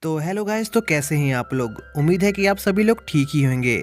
तो hello guys, तो कैसे हैं आप लोग। उम्मीद है कि आप सभी लोग ठीक ही होंगे।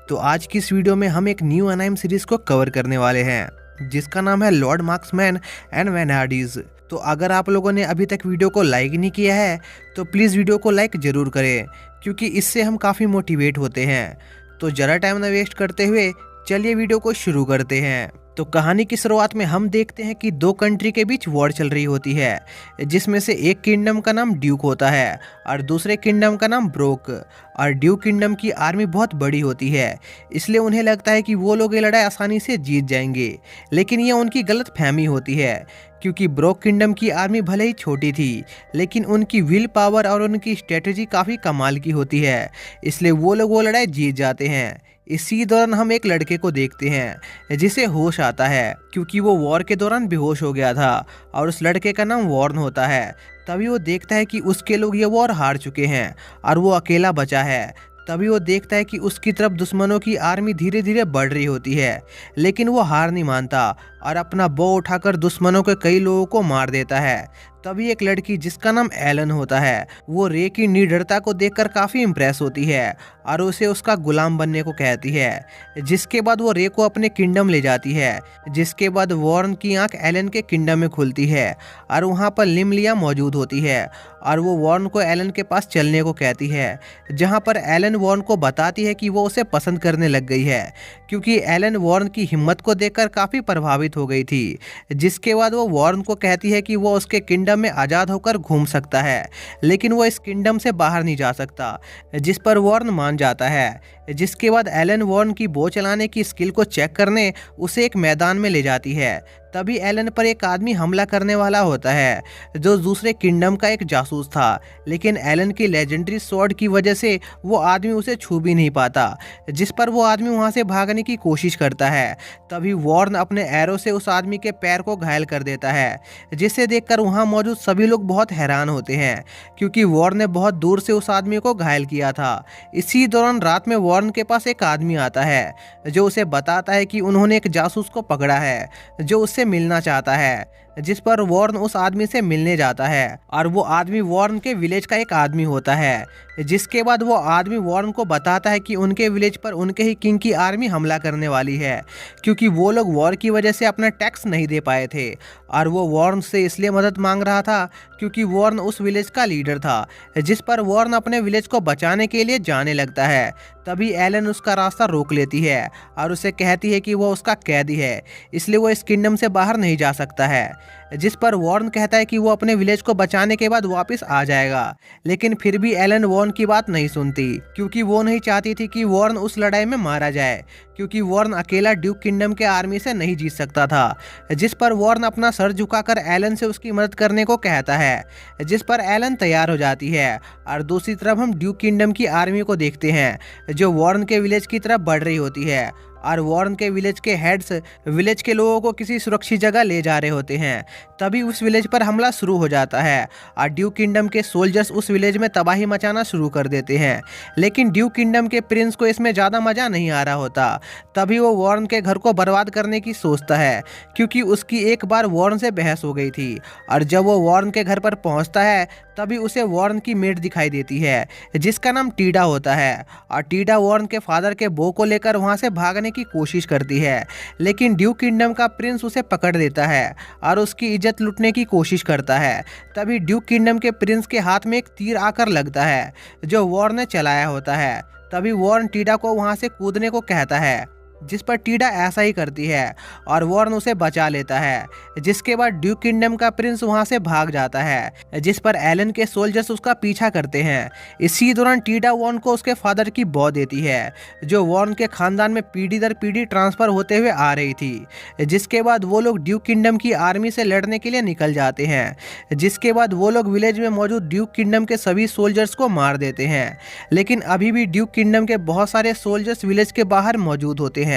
तो आज की इस वीडियो में हम एक न्यू अनाइम सीरीज को कवर करने वाले हैं जिसका नाम है Lord Marksman and Vanadis. तो अगर आप लोगों ने अभी तक वीडियो को लाइक नहीं किया है तो प्लीज़ वीडियो को लाइक ज़रूर करें, क्योंकि इससे हम काफ़ी मोटिवेट होते हैं। तो ज़रा टाइम ना वेस्ट करते हुए चलिए वीडियो को शुरू करते हैं। तो कहानी की शुरुआत में हम देखते हैं कि दो कंट्री के बीच वॉर चल रही होती है, जिसमें से एक किंगडम का नाम ड्यूक होता है और दूसरे किंगडम का नाम ब्रोक। और ड्यूक किंगडम की आर्मी बहुत बड़ी होती है, इसलिए उन्हें लगता है कि वो लोग ये लड़ाई आसानी से जीत जाएंगे। लेकिन ये उनकी गलत फहमी होती है, क्योंकि ब्रोक किंगडम की आर्मी भले ही छोटी थी लेकिन उनकी विल पावर और उनकी स्ट्रेटजी काफ़ी कमाल की होती है, इसलिए वो लोग वो लड़ाई जीत जाते हैं। इसी दौरान हम एक लड़के को देखते हैं जिसे होश आता है, क्योंकि वो वॉर के दौरान बेहोश हो गया था और उस लड़के का नाम वॉर्न होता है। तभी वो देखता है कि उसके लोग ये वॉर हार चुके हैं और वो अकेला बचा है। तभी वो देखता है कि उसकी तरफ दुश्मनों की आर्मी धीरे धीरे बढ़ रही होती है, लेकिन वो हार नहीं मानता और अपना बो उठाकर दुश्मनों के कई लोगों को मार देता है। तभी एक लड़की जिसका नाम एलन होता है, वो रे की निडरता को देखकर काफ़ी इम्प्रेस होती है और उसे उसका गुलाम बनने को कहती है। जिसके बाद वो रे को अपने किंगडम ले जाती है। जिसके बाद वॉर्न की आंख एलन के किंगडम में खुलती है और वहाँ पर लिमलिया मौजूद होती है और वो वॉर्न को एलन के पास चलने को कहती है, जहाँ पर एलन वॉर्न को बताती है कि वो उसे पसंद करने लग गई है, क्योंकि एलन वॉर्न की हिम्मत को देखकर काफ़ी प्रभावित हो गई थी। जिसके बाद वो वॉर्न को कहती है कि वो उसके किंगडम में आज़ाद होकर घूम सकता है, लेकिन वो इस किंगडम से बाहर नहीं जा सकता। जिस पर वॉर्न मान जाता है। जिसके बाद एलन वॉर्न की बो चलाने की स्किल को चेक करने उसे एक मैदान में ले जाती है। तभी एलन पर एक आदमी हमला करने वाला होता है जो दूसरे किंगडम का एक जासूस था, लेकिन एलन की लेजेंडरी स्वॉर्ड की वजह से वो आदमी उसे छू भी नहीं पाता। जिस पर वो आदमी वहाँ से भागने की कोशिश करता है। तभी वॉर्न अपने एरो से उस आदमी के पैर को घायल कर देता है, जिसे देखकर वहाँ मौजूद सभी लोग बहुत हैरान होते हैं, क्योंकि वॉर्न ने बहुत दूर से उस आदमी को घायल किया था। इसी दौरान रात में वॉर्न के पास एक आदमी आता है जो उसे बताता है कि उन्होंने एक जासूस को पकड़ा है जो उससे मिलना चाहता है। जिस पर वॉर्न उस आदमी से मिलने जाता है और वो आदमी वॉर्न के विलेज का एक आदमी होता है। जिसके बाद वो आदमी वॉर्न को बताता है कि उनके विलेज पर उनके ही किंग की आर्मी हमला करने वाली है, क्योंकि वो लोग वॉर की वजह से अपना टैक्स नहीं दे पाए थे और वो वॉर्न से इसलिए मदद मांग रहा था क्योंकि वॉर्न उस विलेज का लीडर था। जिस पर वॉर्न अपने विलेज को बचाने के लिए जाने लगता है। तभी एलन उसका रास्ता रोक लेती है और उसे कहती है कि वो उसका कैदी है, इसलिए वो इस किंगडम से बाहर नहीं जा सकता है। जिस पर वॉर्न कहता है कि वो अपने विलेज को बचाने के बाद वापस आ जाएगा, लेकिन फिर भी एलन वॉर्न की बात नहीं सुनती, क्योंकि वो नहीं चाहती थी कि वॉर्न उस लड़ाई में मारा जाए, क्योंकि वॉर्न अकेला ड्यूक किंगडम के आर्मी से नहीं जीत सकता था। जिस पर वॉर्न अपना सर झुकाकर एलन से उसकी मदद करने को कहता है, जिस पर एलन तैयार हो जाती है। और दूसरी तरफ हम ड्यूक किंगडम की आर्मी को देखते हैं जो वॉर्न के विलेज की तरफ बढ़ रही होती है और वॉर्न के विलेज के हेड्स विलेज के लोगों को किसी सुरक्षित जगह ले जा रहे होते हैं। तभी उस विलेज पर हमला शुरू हो जाता है और ड्यूक किंगडम के सोल्जर्स उस विलेज में तबाही मचाना शुरू कर देते हैं, लेकिन ड्यूक किंगडम के प्रिंस को इसमें ज़्यादा मज़ा नहीं आ रहा होता। तभी वो वॉर्न के घर को बर्बाद करने की सोचता है, क्योंकि उसकी एक बार वॉर्न से बहस हो गई थी। और जब वो वॉर्न के घर पर पहुंचता है तभी उसे वॉर्न की मेड दिखाई देती है जिसका नाम टीडा होता है। और टीडा वॉर्न के फादर के बो को लेकर वहां से भागने की कोशिश करती है, लेकिन ड्यूक किंगडम का प्रिंस उसे पकड़ लेता है और उसकी इज्जत लूटने की कोशिश करता है। तभी ड्यूक किंगडम के प्रिंस के हाथ में एक तीर आकर लगता है जो वॉर्न ने चलाया होता है। तभी वॉर्न टीडा को वहां से कूदने को कहता है, जिस पर टीडा ऐसा ही करती है और वॉर्न उसे बचा लेता है। जिसके बाद ड्यूक किंगडम का प्रिंस वहां से भाग जाता है, जिस पर एलन के सोल्जर्स उसका पीछा करते हैं। इसी दौरान टीडा वॉर्न को उसके फादर की बो देती है, जो वॉर्न के खानदान में पीढ़ी दर पीढ़ी ट्रांसफर होते हुए आ रही थी। जिसके बाद वो लोग ड्यूक किंगडम की आर्मी से लड़ने के लिए निकल जाते हैं। जिसके बाद वो लोग विलेज में मौजूद ड्यूक किंगडम के सभी सोल्जर्स को मार देते हैं, लेकिन अभी भी ड्यूक किंगडम के बहुत सारे सोल्जर्स विलेज के बाहर मौजूद होते हैं।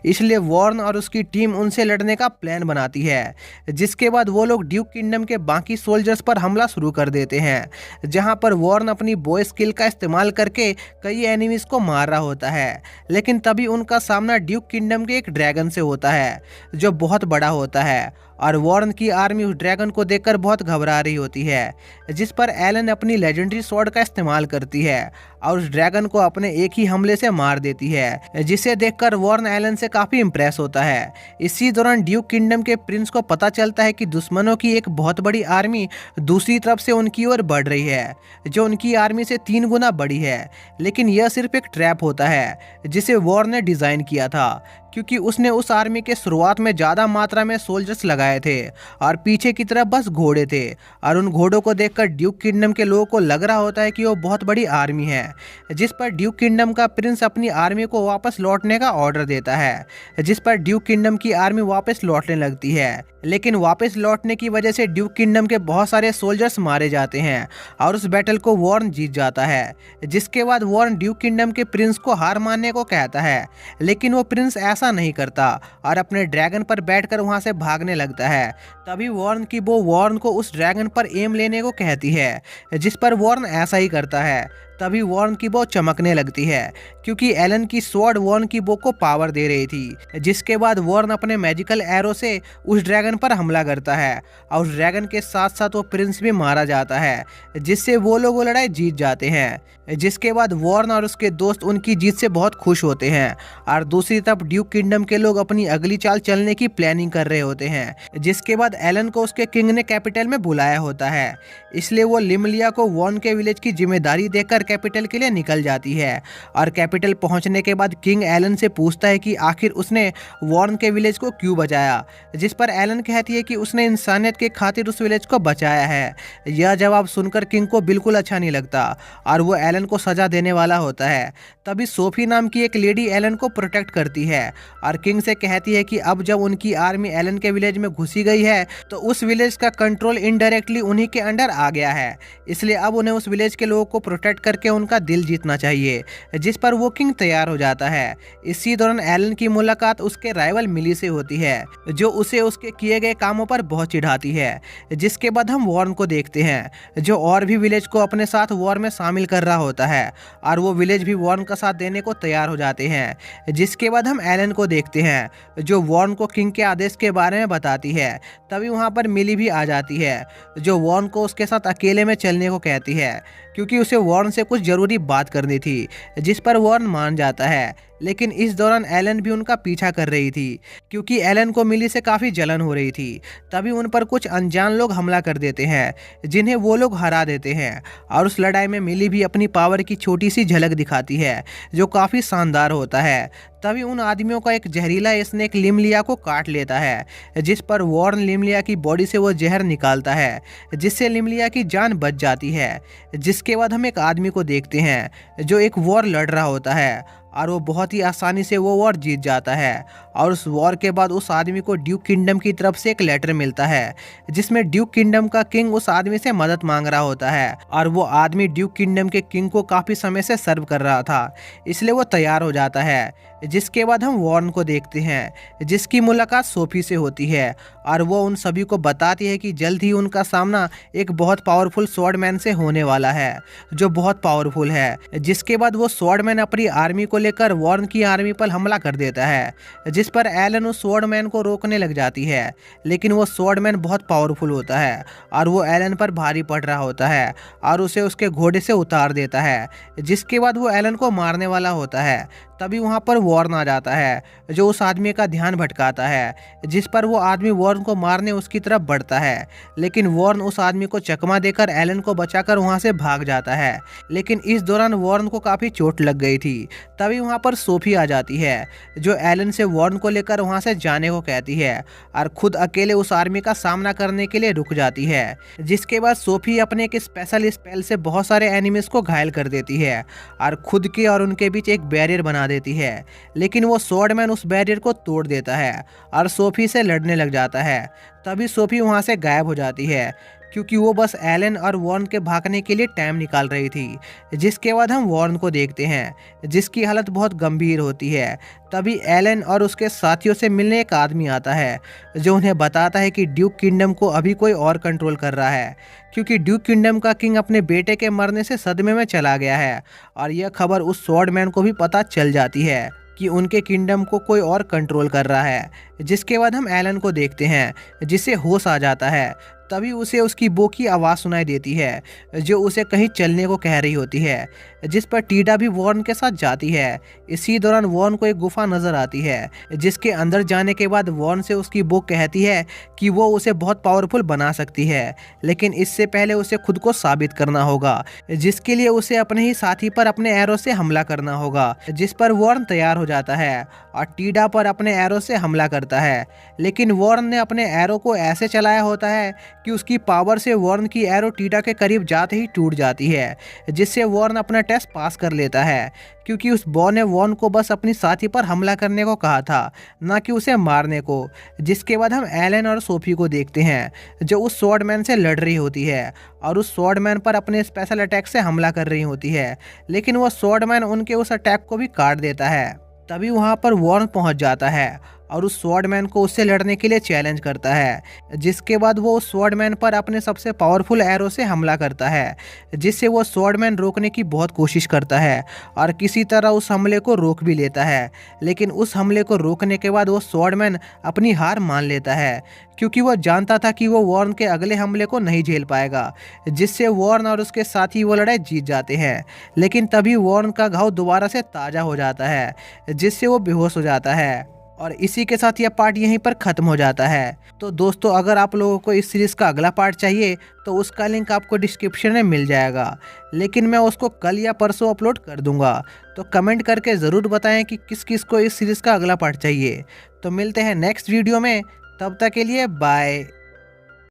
इसलिए वॉर्न और उसकी टीम उनसे लड़ने का प्लान बनाती है। जिसके बाद वो लोग ड्यूक किंगडम के बाकी सोल्जर्स पर हमला शुरू कर देते हैं, जहां पर वॉर्न अपनी बो स्किल का इस्तेमाल करके कई एनिमीज को मार रहा होता है। लेकिन तभी उनका सामना ड्यूक किंगडम के एक ड्रैगन से होता है जो बहुत बड़ा होता है और वॉर्न की आर्मी उस ड्रैगन को देखकर बहुत घबरा रही होती है, जिस पर एलन अपनी लेजेंडरी स्वॉर्ड का इस्तेमाल करती है और उस ड्रैगन को अपने एक ही हमले से मार देती है, जिसे देखकर वॉर्न एलन से काफी इंप्रेस होता है। इसी दौरान ड्यूक किंगडम के प्रिंस को पता चलता है कि दुश्मनों की एक बहुत बड़ी आर्मी दूसरी तरफ से उनकी ओर बढ़ रही है, जो उनकी आर्मी से 3 गुना बड़ी है। लेकिन यह सिर्फ एक ट्रैप होता है जिसे वॉर्न ने डिजाइन किया था, क्योंकि उसने उस आर्मी के शुरुआत में ज़्यादा मात्रा में सोल्जर्स लगाए थे और पीछे की तरफ बस घोड़े थे, और उन घोड़ों को देखकर ड्यूक किंगडम के लोगों को लग रहा होता है कि वो बहुत बड़ी आर्मी है, जिस पर ड्यूक किंगडम का प्रिंस अपनी आर्मी को वापस लौटने का ऑर्डर देता है, जिस पर ड्यूक किंगडम की आर्मी वापस लौटने लगती है। लेकिन वापस लौटने की वजह से ड्यूक किंगडम के बहुत सारे सोल्जर्स मारे जाते हैं और उस बैटल को वॉर्न जीत जाता है, जिसके बाद वॉर्न ड्यूक किंगडम के प्रिंस को हार मानने को कहता है। लेकिन वो प्रिंस ऐसा नहीं करता और अपने ड्रैगन पर बैठकर वहां से भागने लगता है। तभी वॉर्न की वो वॉर्न को उस ड्रैगन पर एम लेने को कहती है, जिस पर वॉर्न ऐसा ही करता है। तभी वॉर्न की बो चमकने लगती है, क्योंकि एलन की स्वॉर्ड वॉर्न की बो को पावर दे रही थी। जिसके बाद वॉर्न अपने मैजिकल एरो से उस ड्रैगन पर हमला करता है और उस ड्रैगन के साथ साथ वो प्रिंस भी मारा जाता है, जिससे वो लोग वो लड़ाई जीत जाते हैं। जिसके बाद वॉर्न और उसके दोस्त उनकी जीत से बहुत खुश होते हैं और दूसरी तरफ ड्यूक किंगडम के लोग अपनी अगली चाल चलने की प्लानिंग कर रहे होते हैं। जिसके बाद एलन को उसके किंग ने कैपिटल में बुलाया होता है, इसलिए वो लिमलिया को वॉर्न के विलेज की जिम्मेदारी देकर कैपिटल के लिए निकल जाती है। और कैपिटल पहुंचने के बाद किंग एलन से पूछता है कि आखिर उसने वॉर्न के विलेज को क्यों बचाया, जिस पर एलन कहती है कि उसने इंसानियत के खातिर उस विलेज को बचाया है। यह जवाब सुनकर किंग को बिल्कुल अच्छा नहीं लगता और वो एलन को सजा देने वाला होता है। तभी सोफी नाम की एक लेडी एलन को प्रोटेक्ट करती है और किंग से कहती है कि अब जब उनकी आर्मी एलन के विलेज में घुसी गई है तो उस विलेज का कंट्रोल इनडायरेक्टली उन्हीं के अंडर आ गया है, इसलिए अब उन्हें उस विलेज के लोगों को प्रोटेक्ट करके उनका दिल जीतना चाहिए। जिस पर वो किंग तैयार हो जाता है। इसी दौरान एलन की मुलाकात उसके राइवल मिली से होती है, जो उसे उसके किए गए कामों पर बहुत चिढ़ाती है। जिसके बाद हम वॉर्न को देखते हैं, जो और भी विलेज को अपने साथ वॉर में शामिल कर रहा होता है और वो विलेज भी वॉर्न का साथ देने को तैयार हो जाते हैं। जिसके बाद हम एलन को देखते हैं, जो वॉर्न को किंग के आदेश के बारे में बताती है। तभी वहाँ पर मिली भी आ जाती है, जो वॉर्न को उसके साथ अकेले में चलने को कहती है, क्योंकि उसे वॉर्न से कुछ जरूरी बात करनी थी, जिस पर वॉर्न मान जाता है। लेकिन इस दौरान एलन भी उनका पीछा कर रही थी, क्योंकि एलन को मिली से काफ़ी जलन हो रही थी। तभी उन पर कुछ अनजान लोग हमला कर देते हैं, जिन्हें वो लोग हरा देते हैं और उस लड़ाई में मिली भी अपनी पावर की छोटी सी झलक दिखाती है, जो काफ़ी शानदार होता है। तभी उन आदमियों का एक जहरीला स्नेक लिमलिया को काट लेता है, जिस पर वॉर्न लिमलिया की बॉडी से वो जहर निकालता है, जिससे लिमलिया की जान बच जाती है। जिसके बाद हम एक आदमी को देखते हैं, जो एक वॉर लड़ रहा होता है और वो बहुत ही आसानी से वो वॉर जीत जाता है। और उस वॉर के बाद उस आदमी को ड्यूक किंगडम की तरफ से एक लेटर मिलता है, जिसमें ड्यूक किंगडम का किंग उस आदमी से मदद मांग रहा होता है और वो आदमी ड्यूक किंगडम के किंग को काफ़ी समय से सर्व कर रहा था, इसलिए वो तैयार हो जाता है। जिसके बाद हम वॉर्न को देखते हैं, जिसकी मुलाकात सोफी से होती है और वो उन सभी को बताती है कि जल्द ही उनका सामना एक बहुत पावरफुल स्वॉर्डमैन से होने वाला है, जो बहुत पावरफुल है। जिसके बाद वो स्वॉर्डमैन अपनी आर्मी को लेकर वॉर्न की आर्मी पर हमला कर देता है, जिस पर एलन उस स्वॉर्डमैन को रोकने लग जाती है। लेकिन वो स्वॉर्डमैन बहुत पावरफुल होता है और वो एलन पर भारी पड़ रहा होता है और उसे उसके घोड़े से उतार देता है। जिसके बाद वो एलन को मारने वाला होता है। तभी वहाँ पर वॉर्न आ जाता है, जो उस आदमी का ध्यान भटकाता है, जिस पर वो आदमी वॉर्न को मारने उसकी तरफ बढ़ता है। लेकिन वॉर्न उस आदमी को चकमा देकर एलन को बचाकर वहाँ से भाग जाता है। लेकिन इस दौरान वॉर्न को काफ़ी चोट लग गई थी। तभी वहाँ पर सोफी आ जाती है, जो एलन से वॉर्न को लेकर वहाँ से जाने को कहती है और खुद अकेले उस आर्मी का सामना करने के लिए रुक जाती है। जिसके बाद सोफी अपने एक स्पेशल स्पेल से बहुत सारे एनिमीज को घायल कर देती है और खुद के और उनके बीच एक बैरियर बना देती है। लेकिन वो स्वॉर्डमैन उस बैरियर को तोड़ देता है और सोफी से लड़ने लग जाता है। तभी सोफी वहाँ से गायब हो जाती है, क्योंकि वो बस एलन और वॉर्न के भागने के लिए टाइम निकाल रही थी। जिसके बाद हम वॉर्न को देखते हैं, जिसकी हालत बहुत गंभीर होती है। तभी एलन और उसके साथियों से मिलने एक आदमी आता है, जो उन्हें बताता है कि ड्यूक किंगडम को अभी कोई और कंट्रोल कर रहा है, क्योंकि ड्यूक किंगडम का किंग अपने बेटे के मरने से सदमे में चला गया है और यह खबर उस स्वॉर्डमैन को भी पता चल जाती है। कि उनके किंगडम को कोई और कंट्रोल कर रहा है। जिसके बाद हम एलन को देखते हैं, जिसे होश आ जाता है। तभी उसे उसकी बो की आवाज़ सुनाई देती है, जो उसे कहीं चलने को कह रही होती है, जिस पर टीडा भी वॉर्न के साथ जाती है। इसी दौरान वॉर्न को एक गुफा नजर आती है, जिसके अंदर जाने के बाद वॉर्न से उसकी बो कहती है कि वो उसे बहुत पावरफुल बना सकती है, लेकिन इससे पहले उसे खुद को साबित करना होगा, जिसके लिए उसे अपने ही साथी पर अपने एरो से हमला करना होगा। जिस पर वॉर्न तैयार हो जाता है और टीडा पर अपने एरो से हमला करता है, लेकिन वॉर्न ने अपने एरो को ऐसे चलाया होता है कि उसकी पावर से वॉर्न की एरो टीडा के करीब जाते ही टूट जाती है, जिससे वॉर्न अपना टेस्ट पास कर लेता है, क्योंकि उस बॉ ने वॉर्न को बस अपनी साथी पर हमला करने को कहा था, ना कि उसे मारने को। जिसके बाद हम एलन और सोफी को देखते हैं, जो उस स्वॉर्डमैन से लड़ रही होती है और उस स्वॉर्डमैन पर अपने स्पेशल अटैक से हमला कर रही होती है, लेकिन वो स्वॉर्डमैन उनके उस अटैक को भी काट देता है। तभी वहाँ पर वॉर्न पहुँच जाता है और उस स्वॉर्डमैन को उससे लड़ने के लिए चैलेंज करता है। जिसके बाद वो उस स्वॉर्डमैन पर अपने सबसे पावरफुल एरो से हमला करता है, जिससे वो स्वॉर्डमैन रोकने की बहुत कोशिश करता है और किसी तरह उस हमले को रोक भी लेता है। लेकिन उस हमले को रोकने के बाद वो स्वॉर्डमैन अपनी हार मान लेता है, क्योंकि वो जानता था कि वो वॉर्न के अगले हमले को नहीं झेल पाएगा, जिससे वॉर्न और उसके साथी वो लड़ाई जीत जाते हैं। लेकिन तभी वॉर्न का घाव दोबारा से ताज़ा हो जाता है, जिससे वो बेहोश हो जाता है और इसी के साथ यह पार्ट यहीं पर ख़त्म हो जाता है। तो दोस्तों, अगर आप लोगों को इस सीरीज़ का अगला पार्ट चाहिए तो उसका लिंक आपको डिस्क्रिप्शन में मिल जाएगा, लेकिन मैं उसको कल या परसों अपलोड कर दूंगा। तो कमेंट करके ज़रूर बताएं कि किस किस को इस सीरीज़ का अगला पार्ट चाहिए। तो मिलते हैं नेक्स्ट वीडियो में, तब तक के लिए बाय।